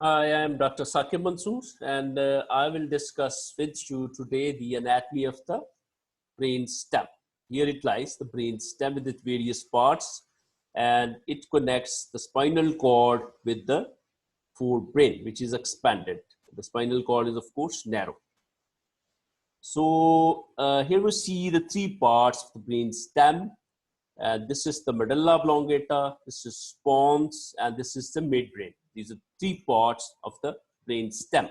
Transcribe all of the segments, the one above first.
I am Dr. Saqib Mansoor, and I will discuss with you today the anatomy of the brain stem. Here it lies, the brain stem with its various parts, and it connects the spinal cord with the forebrain, which is expanded. The spinal cord is, of course, narrow. So here we see the three parts of the brain stem. This is the medulla oblongata, this is pons, and this is the midbrain. These are three parts of the brain stem.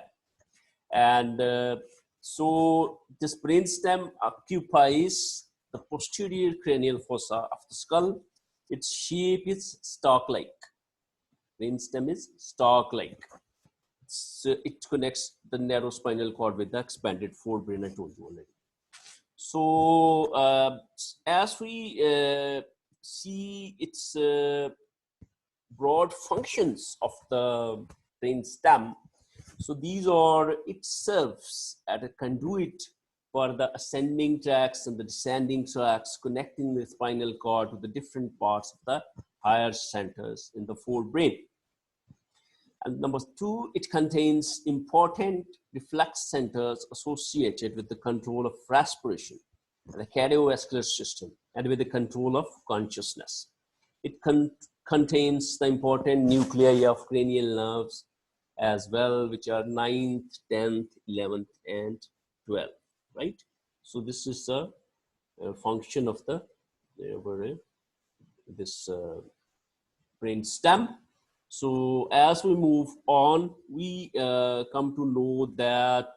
And so this brain stem occupies the posterior cranial fossa of the skull. Its shape is stalk-like. Brain stem is stalk-like. So it connects the narrow spinal cord with the expanded forebrain, I told you already. So as we see its broad functions of the brain stem, so these are, it serves as a conduit for the ascending tracts and the descending tracts, connecting the spinal cord to the different parts of the higher centers in the forebrain. And number two, it contains important reflex centers associated with the control of respiration, the cardiovascular system, and with the control of consciousness. It contains the important nuclei of cranial nerves as well, which are 9th, 10th, 11th, and 12th, right? So this is the function of the this brain stem. So as we move on, we come to know that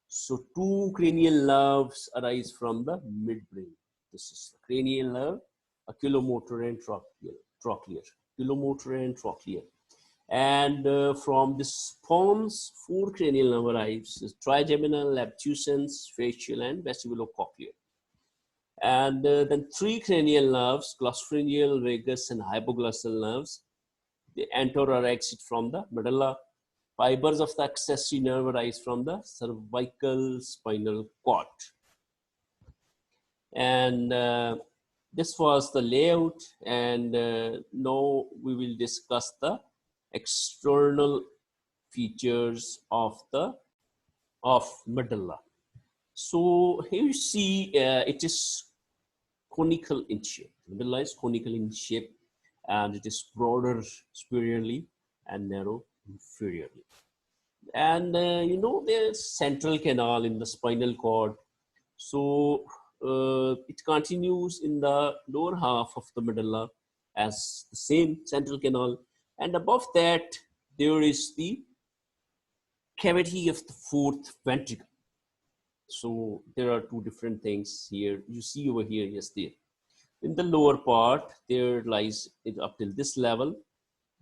so two cranial nerves arise from the midbrain. This is the cranial nerve, oculomotor and trochlear, oculomotor and trochlear. And from this pons, four cranial nerve arrives: trigeminal, abducens, facial, and vestibulocochlear. And then three cranial nerves, glossopharyngeal, vagus, and hypoglossal nerves. They enter or exit from the medulla. Fibers of the accessory nerve arise from the cervical spinal cord. And this was the layout, and now we will discuss the external features of the medulla. So here you see it is conical in shape. Medulla is conical in shape, and it is broader superiorly and narrow inferiorly. And you know, there's central canal in the spinal cord. So it continues in the lower half of the medulla as the same central canal, and above that there is the cavity of the fourth ventricle. So there are two different things here. You see over here, yes, there. In the lower part, there lies up till this level,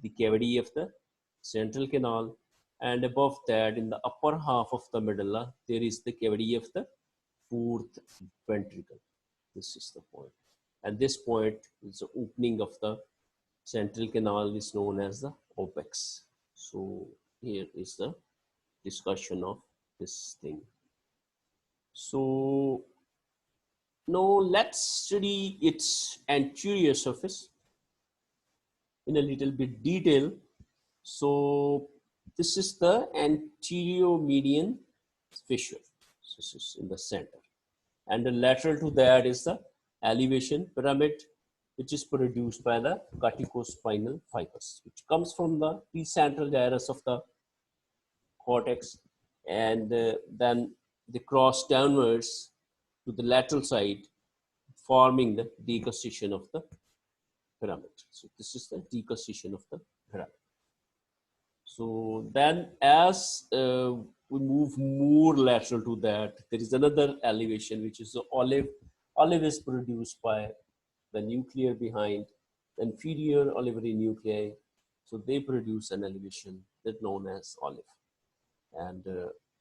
the cavity of the central canal, and above that, in the upper half of the medulla, there is the cavity of the fourth ventricle. This is the point. And this point is the opening of the central canal, is known as the apex. So here is the discussion of this thing. So now let's study its anterior surface in a little bit detail. So this is the anterior median fissure. This is in the center. And the lateral to that is the elevation pyramid, which is produced by the corticospinal fibers, which comes from the precentral gyrus of the cortex, and then they cross downwards to the lateral side, forming the decussation of the pyramid. So this is the decussation of the pyramid. So then as we move more lateral to that, there is another elevation, which is the olive. Olive is produced by the nuclear behind, the inferior olivary nuclei. So they produce an elevation that's known as olive. And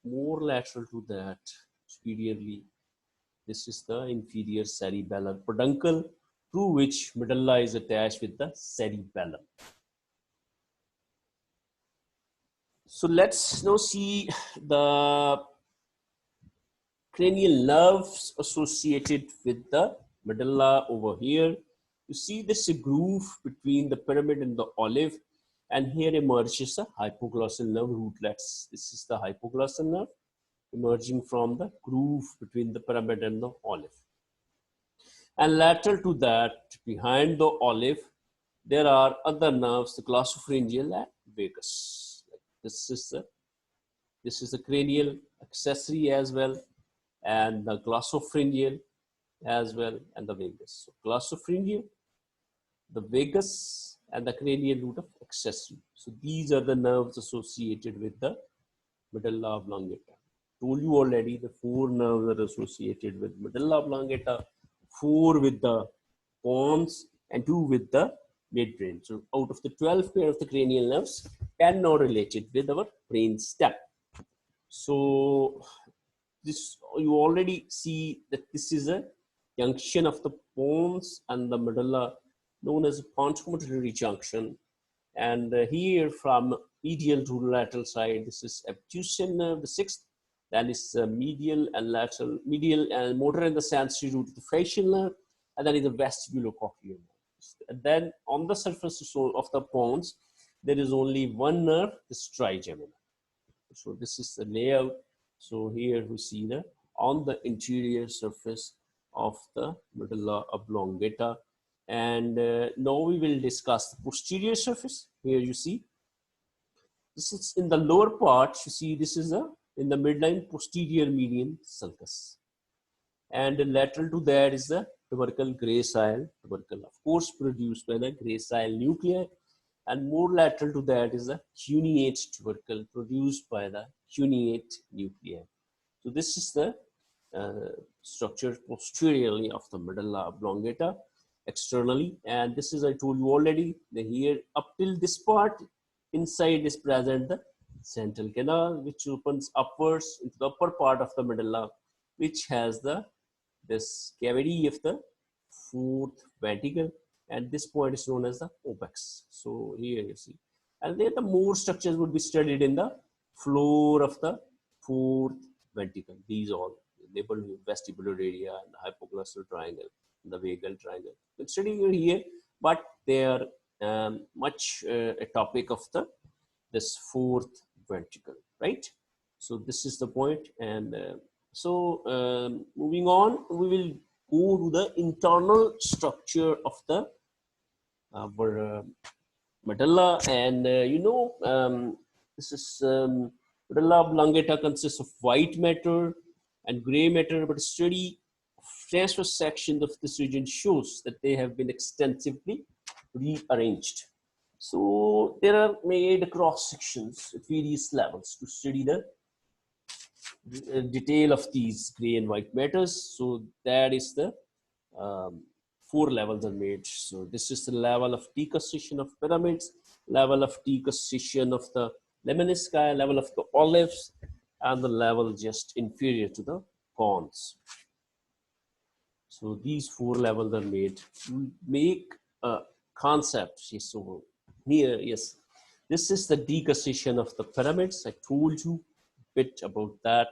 more lateral to that, superiorly, this is the inferior cerebellar peduncle, through which medulla is attached with the cerebellum. So let's now see the cranial nerves associated with the medulla over here. You see this groove between the pyramid and the olive, And here emerges the hypoglossal nerve rootlets. This is the hypoglossal nerve emerging from the groove between the pyramid and the olive. And lateral to that, behind the olive, there are other nerves, the glossopharyngeal and vagus. This is the cranial accessory as well, and the glossopharyngeal as well, and the vagus. So glossopharyngeal, the vagus, and the cranial root of accessory. So these are the nerves associated with the medulla oblongata. Told you already, the 4 nerves are associated with medulla oblongata, 4 with the pons, and 2 with the midbrain. So out of the 12 pair of the cranial nerves, 10 are related with our brainstem. So this, you already see that this is a junction of the pons and the medulla, known as a pons-medullary junction. And here from medial to lateral side, this is abduction nerve, the 6th. Then is medial and lateral, medial and motor and the sensory root of the facial nerve, and then is the vestibulocochlear nerve. And then on the surface of the pons, there is only one nerve, the trigeminal. So this is the layout. So here we see the on the interior surface of the medulla oblongata. And now we will discuss the posterior surface. Here you see, this is in the lower part. You see, this is in the midline posterior median sulcus, and lateral to that is the tubercle gracile tubercle, of course produced by the gracile nuclei, and more lateral to that is the cuneate tubercle produced by the cuneate nuclei. So this is the structure posteriorly of the medulla oblongata externally, and this is, I told you already, the here up till this part inside is present the central canal, which opens upwards into the upper part of the medulla, which has this cavity of the 4th ventricle, and this point is known as the opex. So here you see, and then the more structures would be studied in the floor of the 4th ventricle. These all labeled vestibular area and the hypoglossal triangle and the vagal triangle. We're studying here, but they are much a topic of this 4th ventricle, right? So this is the point. And moving on, we will go to the internal structure of the medulla. And this is medulla oblongata consists of white matter and gray matter, but study transverse section of this region shows that they have been extensively rearranged. So there are made cross sections at various levels to study the detail of these gray and white matters. So that is the 4 levels are made. So this is the level of decussation of pyramids, level of decussation of the lemnisci, level of the olives, and the level just inferior to the Pons. So these 4 levels are made to make a concept. So here, yes, this is the decussation of the pyramids. I told you a bit about that.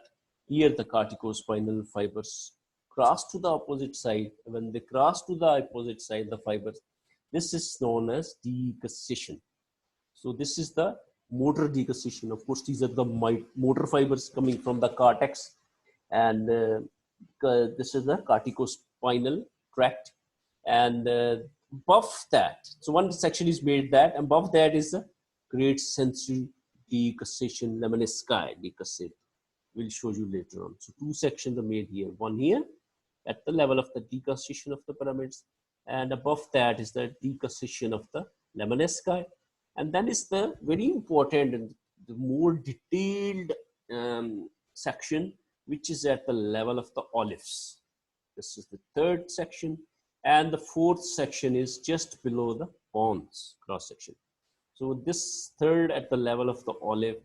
Here the corticospinal fibers cross to the opposite side. When they cross to the opposite side, the fibers, this is known as decussation. So this is the motor decussation. Of course, these are the motor fibers coming from the cortex, and this is the corticospinal tract. And above that, so one section is made that, above that is the great sensory decussation lemnisci decussate. We'll show you later on. So 2 sections are made here. One here at the level of the decussation of the pyramids, and above that is the decussation of the lemnisci. And then is the very important and the more detailed section, which is at the level of the olives. This is the 3rd section, and the 4th section is just below the Pons cross section. So this 3rd at the level of the olive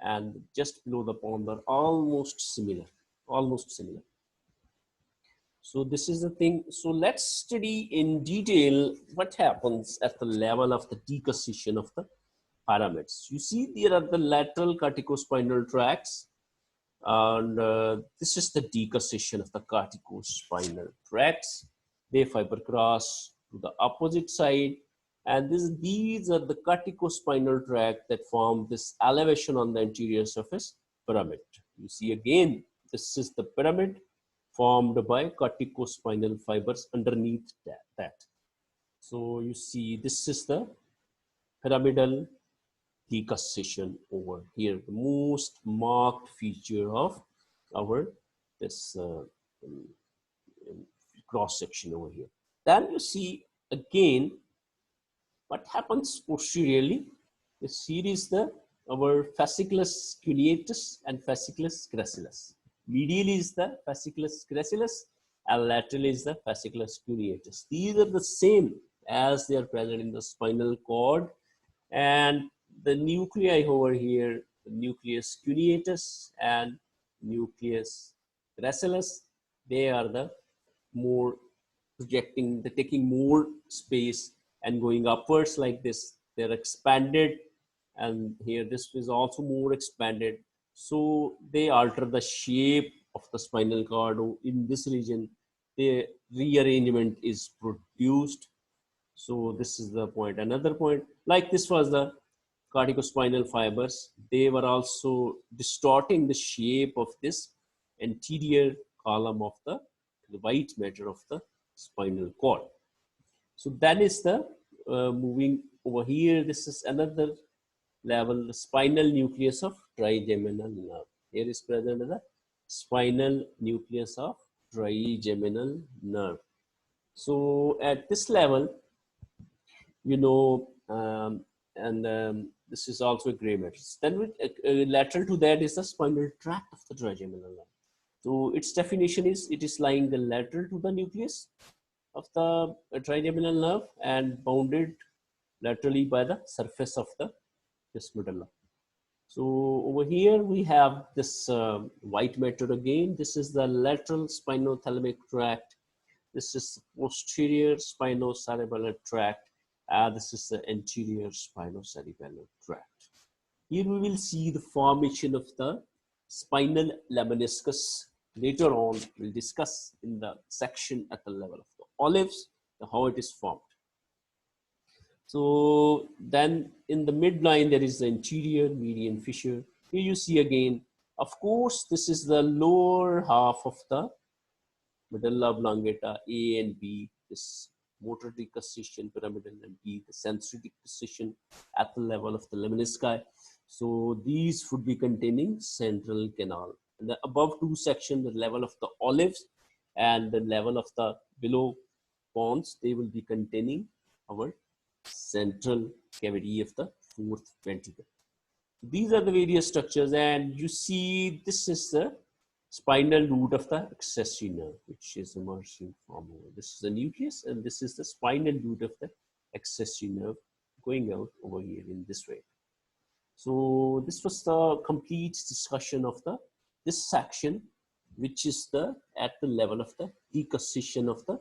and just below the Pons are almost similar, So this is the thing. So let's study in detail what happens at the level of the decussation of the pyramids. You see, there are the lateral corticospinal tracts, and this is the decussation of the corticospinal tracts. They fiber cross to the opposite side, And these are the corticospinal tract that form this elevation on the anterior surface pyramid. You see again, this is the pyramid formed by corticospinal fibers underneath that. So you see, this is the pyramidal decussation over here, the most marked feature of our this cross section over here. Then you see again what happens posteriorly. Here is the our fasciculus cuneatus and fasciculus gracilis. Medial is the fasciculus gracilis and lateral is the fasciculus cuneatus. These are the same as they are present in the spinal cord, and the nuclei over here, the nucleus cuneatus and nucleus gracilis, they are the more projecting, the taking more space and going upwards like this. They're expanded, and here this is also more expanded. So they alter the shape of the spinal cord. In this region, the rearrangement is produced. So this is the point. Another point, like this was the corticospinal fibers. They were also distorting the shape of this anterior column of the white matter of the spinal cord. So that is the moving over here. This is another level, the spinal nucleus of trigeminal nerve. Here is present the spinal nucleus of trigeminal nerve. So at this level, you know, this is also a gray matter. Then with, lateral to that is the spinal tract of the trigeminal nerve. So its definition is it is lying the lateral to the nucleus of the trigeminal nerve and bounded laterally by the surface of the medulla. So over here we have this white matter again. This is the lateral spinothalamic tract. This is posterior spinocerebellar tract. This is the anterior spinocerebellar tract. Here we will see the formation of the spinal lemniscus. Later on, we'll discuss in the section at the level of the olives, how it is formed. So then in the midline, there is the anterior median fissure. Here you see again, of course, this is the lower half of the medulla oblongata, A and B, this motor decussation pyramidal, and B, the sensory decussation at the level of the lemnisci. So these would be containing central canal. And the above two sections, the level of the olives and the level of the below Pons, they will be containing our central cavity of the fourth ventricle. These are the various structures, and you see this is the spinal root of the accessory nerve, which is emerging from over. This is the nucleus, and this is the spinal root of the accessory nerve going out over here in this way. So this was the complete discussion of the this section, which is the at the level of the decussation of the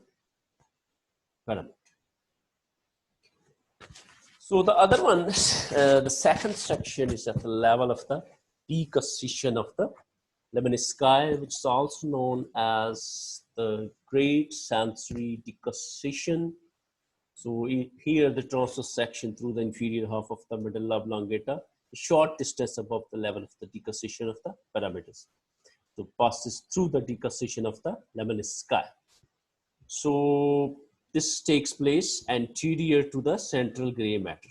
pyramid. So the other one, the second section is at the level of the decussation of the Lemnisci, which is also known as the great sensory decussation. So here the transverse section through the inferior half of the medulla oblongata, a short distance above the level of the decussation of the pyramids. So passes through the decussation of the Lemnisci. So this takes place anterior to the central gray matter.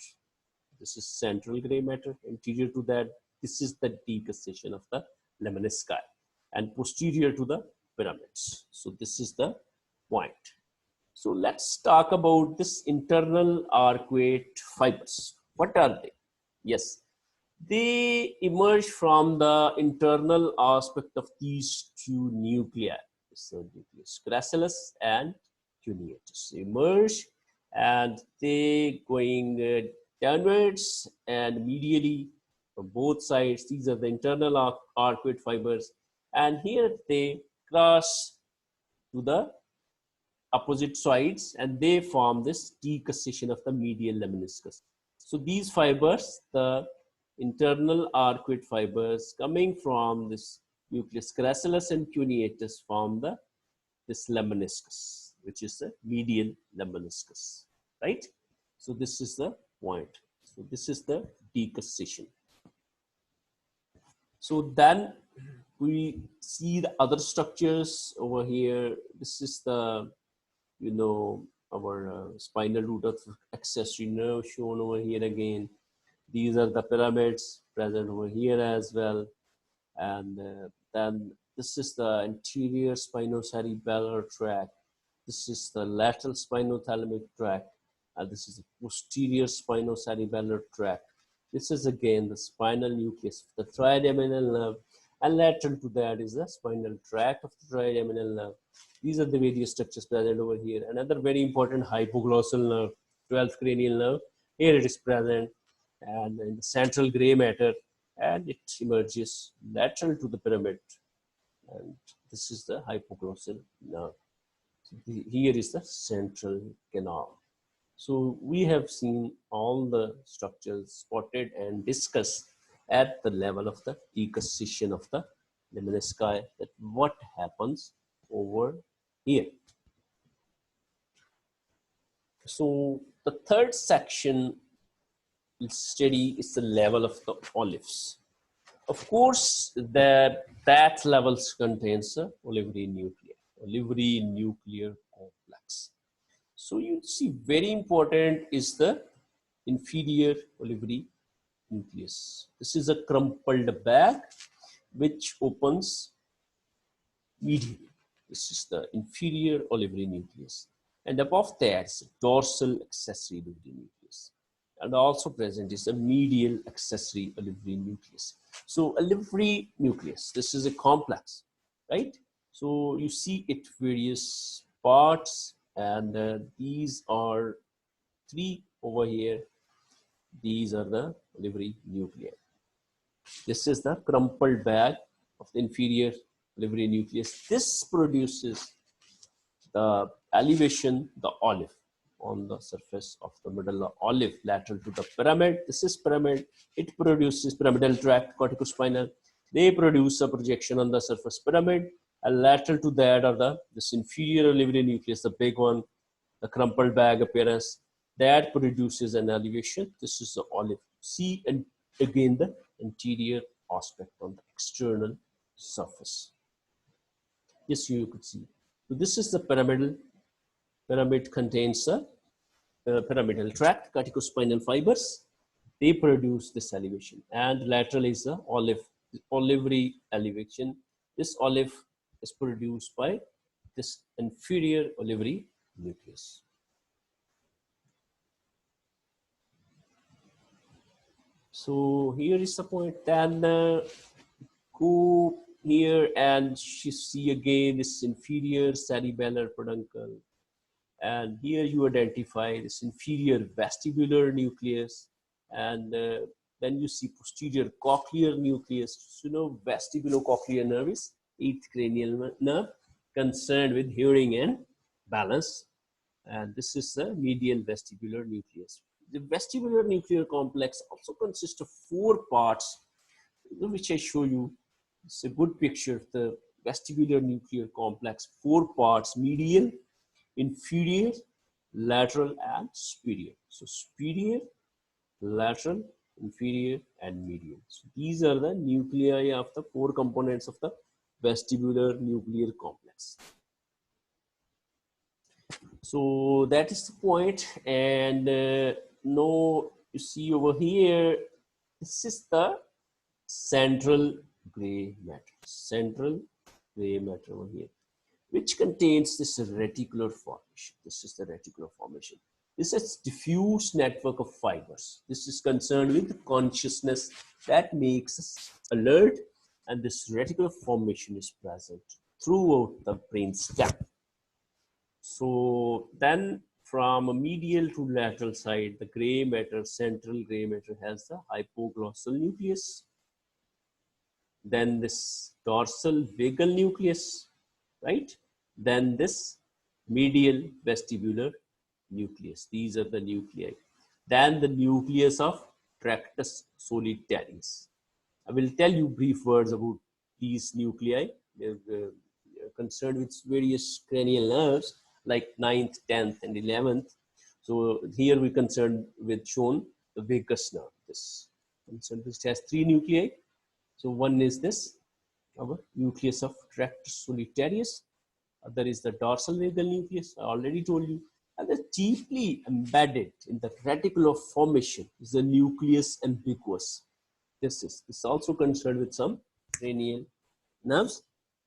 This is central gray matter. Anterior to that, this is the decussation of the Lemnisci, and posterior to the pyramids. So this is the point. So let's talk about this internal arcuate fibers. What are they? Yes, they emerge from the internal aspect of these two nuclei. So nucleus gracilis and cuneatus emerge, and they going downwards and medially from both sides. These are the internal arcuate fibers, and here they cross to the opposite sides and they form this decussation of the medial lemniscus. So these fibers, the internal arcuate fibers coming from this nucleus gracilis and cuneatus, form this lemniscus, which is the medial lemniscus, right? So this is the point. So this is the decussation. So then we see the other structures over here. This is the, our spinal root of accessory nerve shown over here again. These are the pyramids present over here as well. And then this is the anterior spinocerebellar tract. This is the lateral spinothalamic tract. And this is the posterior spinocerebellar tract. This is again the spinal nucleus, the trigeminal nerve, and lateral to that is the spinal tract of the trigeminal nerve. These are the various structures present over here. Another very important hypoglossal nerve, 12th cranial nerve. Here it is present, and in the central gray matter, and it emerges lateral to the pyramid. And this is the hypoglossal nerve. So here is the central canal. So we have seen all the structures spotted and discussed at the level of the decussation of the lemnisci, that what happens over here. So the third section we'll study is the level of the olives. Of course, that levels contains a olivary nuclear complex. So you see, very important is the inferior olivary nucleus. This is a crumpled bag which opens medially. This is the inferior olivary nucleus. And above that is dorsal accessory olivary nucleus. And also present is a medial accessory olivary nucleus. So olivary nucleus, this is a complex, right? So you see it various parts, and these are three over here. These are the olivary nuclei. This is the crumpled bag of the inferior olivary nucleus. This produces the elevation, the olive, on the surface of the medulla olive lateral to the pyramid. This is pyramid. It produces pyramidal tract, corticospinal. They produce a projection on the surface pyramid. And lateral to that are this inferior olivary nucleus, the big one, the crumpled bag appearance. That produces an elevation. This is the olive. See, and again the anterior aspect on the external surface. Yes, you could see. So this is the pyramidal. Pyramid contains a pyramidal tract, corticospinal fibers. They produce this elevation. And lateral is the olivary elevation. This olive is produced by this inferior olivary nucleus. So here is the point. Then go here and you see again this inferior cerebellar peduncle. And here you identify this inferior vestibular nucleus. And then you see posterior cochlear nucleus. So vestibulocochlear nerve is 8th cranial nerve concerned with hearing and balance. And this is the medial vestibular nucleus. The vestibular nuclear complex also consists of 4 parts, which I show you. It's a good picture of the vestibular nuclear complex. 4 parts: medial, inferior, lateral, and superior. So superior, lateral, inferior, and medial. So these are the nuclei of the 4 components of the vestibular nuclear complex. So that is the point. And now you see over here, this is the central gray matter. Central gray matter over here, which contains this reticular formation. This is the reticular formation. This is diffuse network of fibers. This is concerned with consciousness that makes us alert, and this reticular formation is present throughout the brainstem. So then from a medial to lateral side, the gray matter, central gray matter, has the hypoglossal nucleus. Then this dorsal vagal nucleus, right? Then this medial vestibular nucleus. These are the nuclei. Then the nucleus of tractus solitarius. I will tell you brief words about these nuclei. They're concerned with various cranial nerves like 9th, 10th, and 11th. So here we concerned with shown the vagus nerve. This has 3 nuclei. So one is this, our nucleus of rectus solitarius. Other is the dorsal vagal nucleus. I already told you. And the deeply embedded in the reticular formation is the nucleus ambiguus. This is also concerned with some cranial nerves.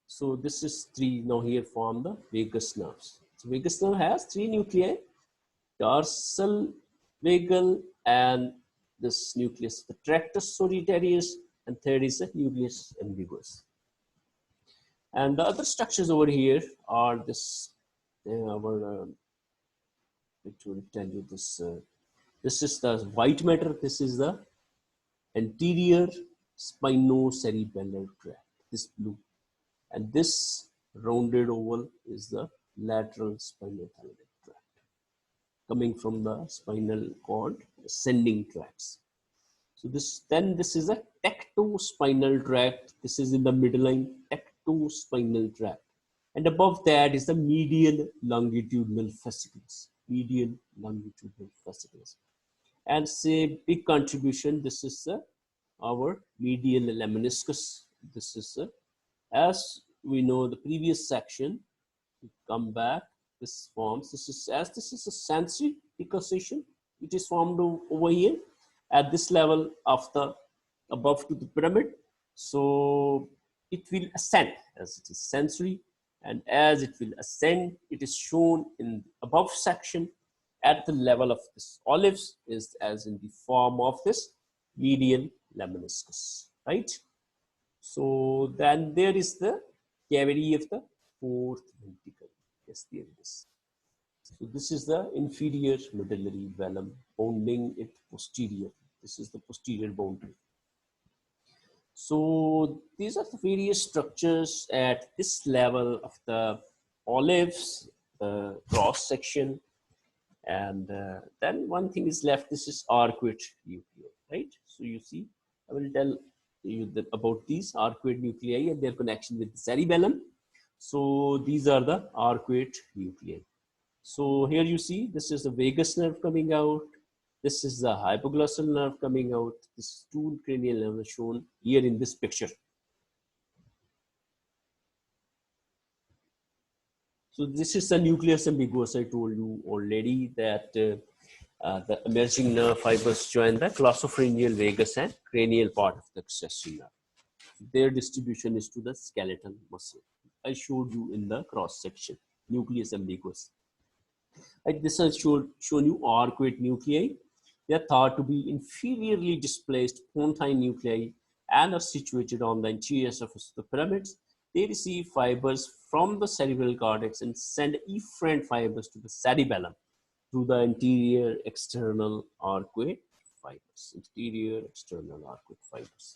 So this is 3 now here form the vagus nerves. So vagus nerve has 3 nuclei, dorsal vagal and this nucleus, the rectus solitarius, and third is the nucleus ambiguus. And the other structures over here are this, our, which will tell you this, this is the white matter, this is the anterior spinocerebellar tract, this blue. And this rounded oval is the lateral spinal tract, coming from the spinal cord ascending tracts. So this is a tectospinal tract. This is in the midline, tectospinal tract. And above that is the medial longitudinal fasciculus. Medial longitudinal fasciculus. And say big contribution, this is our medial lemniscus. This is as we know the previous section, we come back, this forms, this is a sensory decussation, it is formed over here at this level of the above to the pyramid. So it will ascend as it is sensory, and as it will ascend, it is shown in above section at the level of this olives is as in the form of this medial lemniscus, right? So then there is the cavity of the fourth ventricle. Yes, there it is. So this is the inferior medullary vellum bounding it posterior. This is the posterior boundary. So these are the various structures at this level of the olives, the cross section. And then one thing is left, this is arcuate nuclei, right? So you see, I will tell you about these arcuate nuclei and their connection with the cerebellum. So these are the arcuate nuclei. So here you see, this is the vagus nerve coming out. This is the hypoglossal nerve coming out. This two cranial nerve is shown here in this picture. So this is the nucleus ambiguus. I told you already that the emerging nerve fibers join the glossopharyngeal, vagus and cranial part of the accessory nerve. Their distribution is to the skeletal muscle. I showed you in the cross section, nucleus ambiguus. Like this has shown you arcuate nuclei. They are thought to be inferiorly displaced pontine nuclei and are situated on the anterior surface of the pyramids. They receive fibers from the cerebral cortex and send efferent fibers to the cerebellum through the anterior external arcuate fibers. Anterior external arcuate fibers.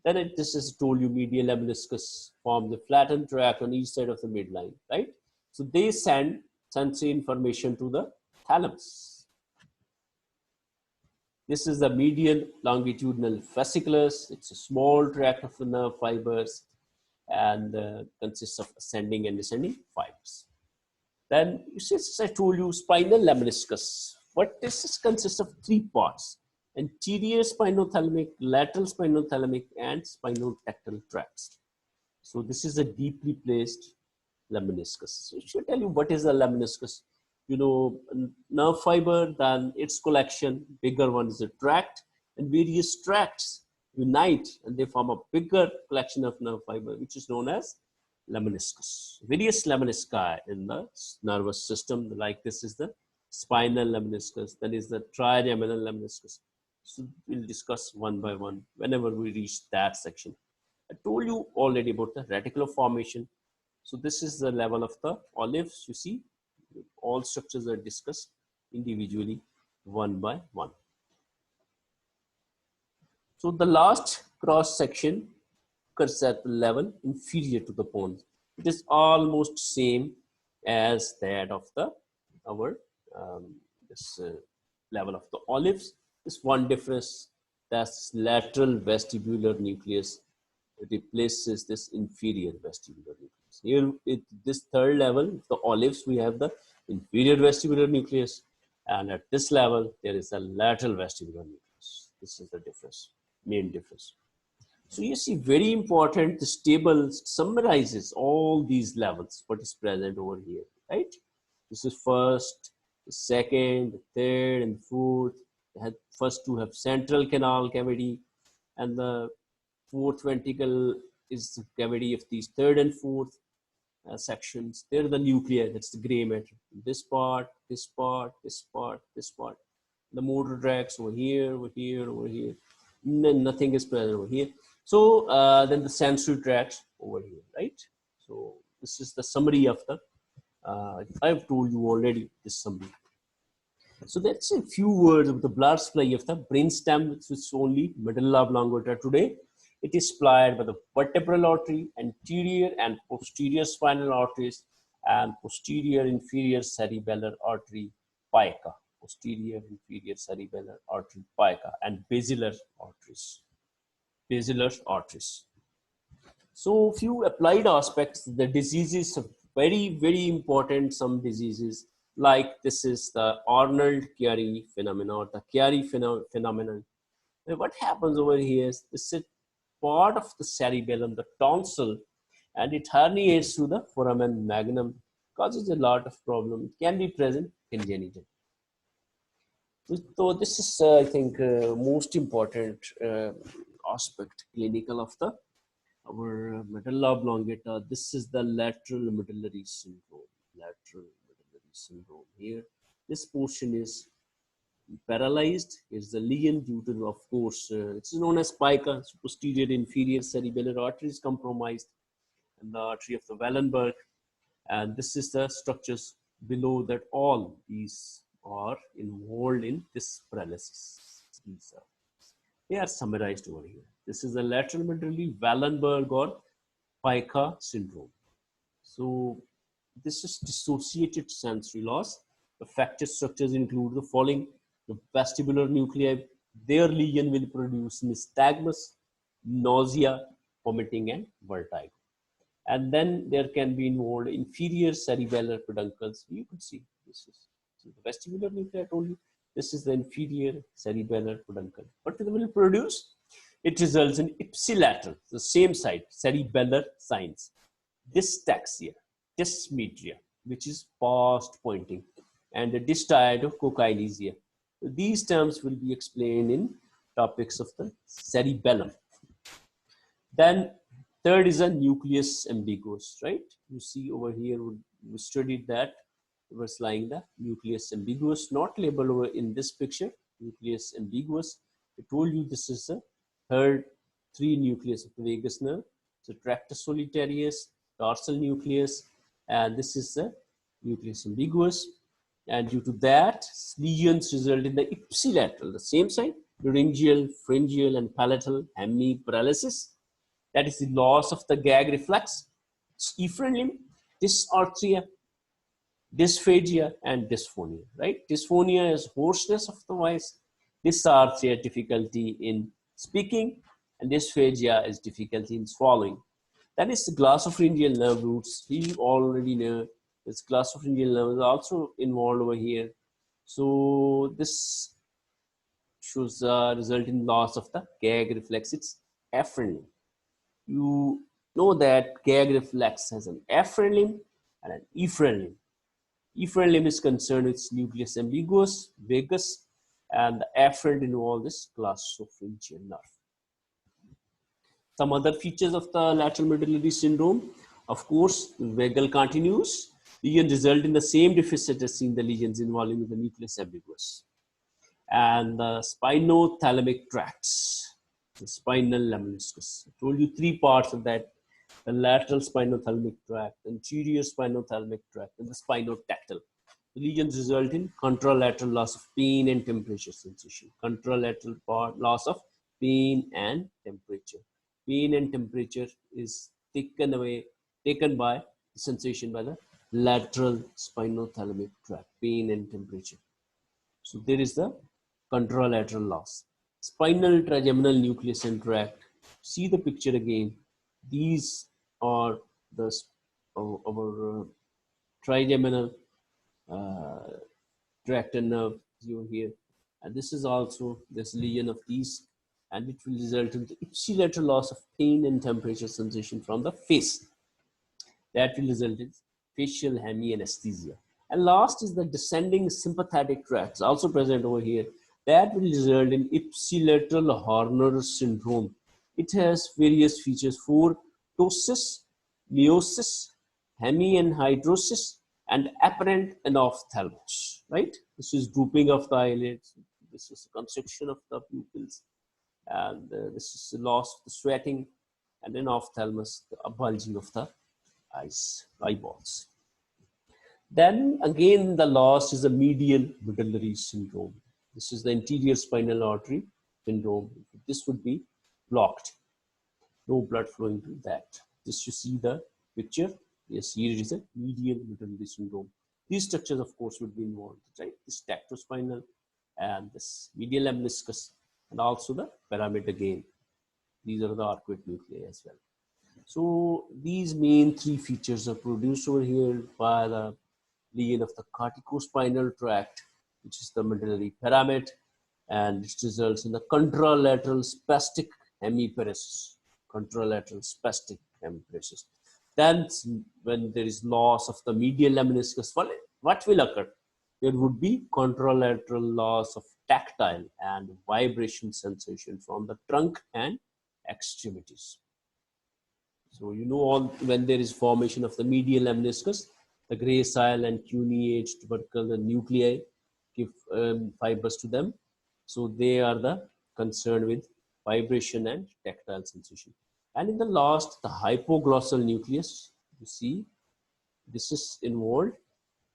Then this is told you medial lemniscus form the flattened tract on each side of the midline, right? So they send sensory information to the thalamus. This is the medial longitudinal fasciculus. It's a small tract of the nerve fibers and consists of ascending and descending fibers. Then you see, as I told you, spinal lemniscus. What this consists of 3 parts: anterior spinothalamic, lateral spinothalamic, and spinotectal tracts. So this is a deeply placed lemniscus. So it should tell you what is a lemniscus. You know, nerve fiber, then its collection, bigger one is a tract, and various tracts unite and they form a bigger collection of nerve fiber, which is known as lemniscus. Various lemnisci in the nervous system, like this is the spinal lemniscus, then is the trigeminal lemniscus. So we'll discuss one by one whenever we reach that section. I told you already about the reticular formation. So this is the level of the olives. You see, all structures are discussed individually, one by one. So the last cross section occurs at the level inferior to the pons. It is almost same as that of the level of the olives. This one difference, that's lateral vestibular nucleus. It replaces this inferior vestibular nucleus. Here, this third level, the olives, we have the inferior vestibular nucleus, And at this level, there is a lateral vestibular nucleus. This is the difference, main difference. So you see, very important, this table summarizes all these levels, what is present over here, right? This is first, the second, the third, and the fourth. The first two have central canal cavity, and the fourth ventricle is the cavity of these third and fourth sections. They're the nuclei, that's the gray matter. This part, this part, this part, this part. The motor tracks over here, over here, over here. Then nothing is present over here. So then the sensory tracks over here, right? So this is the summary of the, I've told you already this summary. So that's a few words of the blood supply of the brainstem, which is only medulla oblongata today. It is supplied by the vertebral artery, anterior and posterior spinal arteries, and posterior inferior cerebellar artery, PICA. Posterior inferior cerebellar artery, PICA, and basilar arteries. Basilar arteries. So few applied aspects, the diseases are very, very important. Some diseases like this is the Arnold-chiari phenomenon, the Chiari phenomenon. And what happens over here is this is part of the cerebellum, the tonsil, and it herniates through the foramen magnum, causes a lot of problem. It can be present congenital. So this is, I think, most important aspect clinical of the our medulla oblongata. This is the lateral medullary syndrome. Lateral medullary syndrome. Here, this portion is paralyzed. Is the lesion due to, of course, it's known as PICA. So posterior inferior cerebellar artery is compromised, and the artery of the Wallenberg. And this is the structures below that. All these are involved in this paralysis. These are, they are summarized over here. This is the lateral medullary Wallenberg or PICA syndrome. So this is dissociated sensory loss. Affected structures include the following: the vestibular nuclei. Their lesion will produce nystagmus, nausea, vomiting, and vertigo. And then there can be involved inferior cerebellar peduncles. You could see this is so the vestibular nuclei. I told you this is the inferior cerebellar peduncle. What it will produce? It results in ipsilateral, the same side, cerebellar signs, dystaxia, dysmetria, which is past pointing, and a dystiad of cokinesia. These terms will be explained in topics of the cerebellum. Then third is a nucleus ambiguous, right? You see over here, we studied that. It was lying the nucleus ambiguous, not labeled over in this picture, nucleus ambiguous. I told you this is the third three nucleus of the vagus nerve. So tractus solitarius, dorsal nucleus, and this is the nucleus ambiguous. And due to that, lesions result in the ipsilateral, the same side, laryngeal, pharyngeal, and palatal hemiparalysis. That is the loss of the gag reflex, efferent limb, dysarthria, dysphagia, and dysphonia, right? Dysphonia is hoarseness of the voice, dysarthria, difficulty in speaking, and dysphagia is difficulty in swallowing. That is the glossopharyngeal nerve roots. You already know this glossopharyngeal nerve is also involved over here. So this shows result in loss of the gag reflex. It's efferent limb. You know that gag reflex has an efferent limb and an efferent limb. Efferent limb is concerned with nucleus ambiguous, vagus, and the efferent involved is glossopharyngeal nerve. Some other features of the lateral medullary syndrome, of course, vagal continuous. Lesion result in the same deficit as seen the lesions involving the nucleus ambiguous. And the spinothalamic tracts, the spinal lemniscus. I told you three parts of that: the lateral spinothalamic tract, the anterior spinothalamic tract, and the spinotactal. The lesions result in contralateral loss of pain and temperature sensation. Contralateral part loss of pain and temperature. Pain and temperature is taken by the sensation by the lateral spinothalamic tract. Pain and temperature. So there is the contralateral loss. Spinal trigeminal nucleus and tract. See the picture again. These are the our trigeminal tractor nerve you here, and this is also this lesion of these, and it will result in the ipsilateral loss of pain and temperature sensation from the face. That will result in facial hemianesthesia. And last is the descending sympathetic tracts, also present over here. That will result in ipsilateral Horner syndrome. It has various features for ptosis, meiosis, hemianhidrosis, and apparent anophthalmos, right? This is drooping of the eyelids. This is constriction of the pupils. And this is the loss of the sweating, and anophthalmos, the bulging of the eyeballs. Then again, the last is the medial medullary syndrome. This is the anterior spinal artery syndrome. This would be blocked, no blood flowing to that. Just you see the picture. Yes, here is a medial medullary syndrome. These structures, of course, would be involved, right? This tactospinal and this medial lemniscus, and also the pyramid again. These are the arcuate nuclei as well. So these main three features are produced over here by the lesion of the corticospinal tract, which is the medullary pyramid, and it results in the contralateral spastic hemiparesis. Contralateral spastic hemiparesis. Then, when there is loss of the medial lemniscus, what will occur? There would be contralateral loss of tactile and vibration sensation from the trunk and extremities. So you know, when there is formation of the medial lemniscus, the gracile and cuneate tubercle nuclei give fibers to them. So they are the concerned with vibration and tactile sensation. And in the last, the hypoglossal nucleus, you see, this is involved.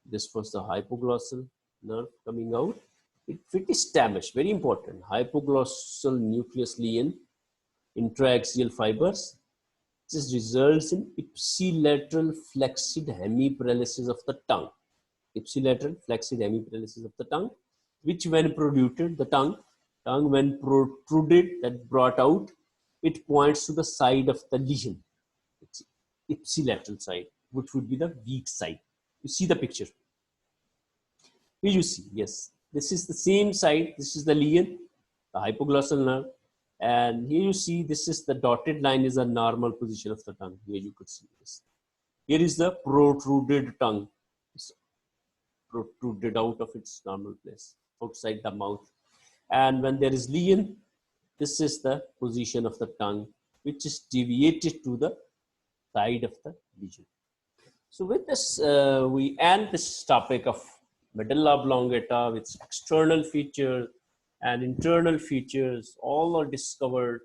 This was the hypoglossal nerve coming out. If it is damaged, very important, hypoglossal nucleus lesion, intraaxial fibers, this results in ipsilateral flexed hemiparalysis of the tongue. Ipsilateral flexed hemiparalysis of the tongue, which when protruded, the tongue when protruded, that brought out, it points to the side of the lesion. It's ipsilateral side, which would be the weak side. You see the picture. Here you see, yes, this is the same side. This is the lesion, the hypoglossal nerve. And here you see, this is the dotted line is a normal position of the tongue. Here you could see this. Here is the protruded tongue. It's protruded out of its normal place, outside the mouth. And when there is lesion, this is the position of the tongue, which is deviated to the side of the lesion. So with this, we end this topic of medulla oblongata with external features and internal features. All are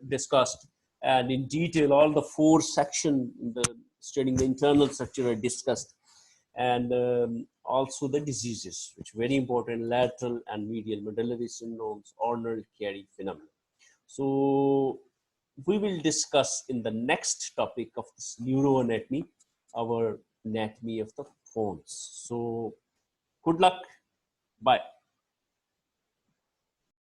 discussed, and in detail, all the four sections studying the internal structure are discussed, and also the diseases, which are very important: lateral and medial medullary syndromes, Arnold-chiari phenomenon. So we will discuss in the next topic of this neuroanatomy, our anatomy of the Pons. So good luck. Bye.